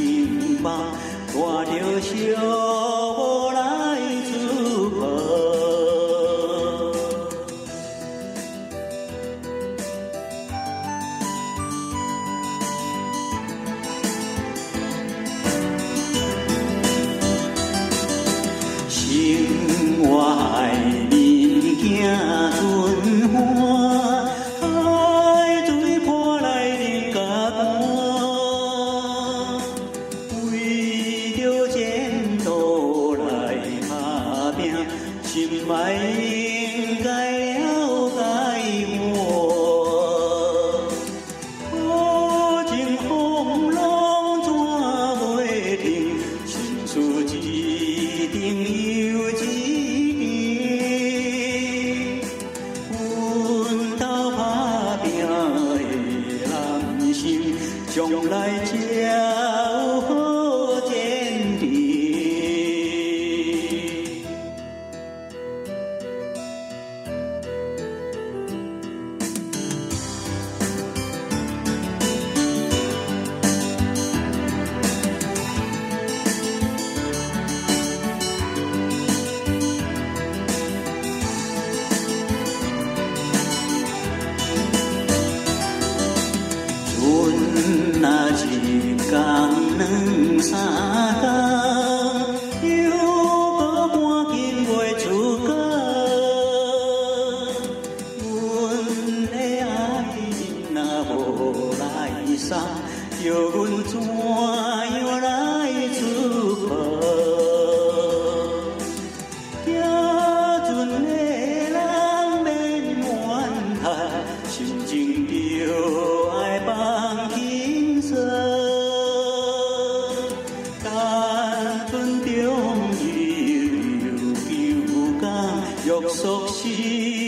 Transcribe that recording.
情梦，带着寂寞来出发。生活海面行春花，海水破来人甲伴，为着前途来打拼，心爱应该了解我。好情风浪怎袂停，心事一定又一件。阮斗打拼的男性，将来才有好前程。阮若一天两三天，又搁赶紧袂出家。阮的爱人若无来送，叫阮怎样来出发？行船的人免怨叹，心情着爱放轻松。单船中悠悠旧港，约束是。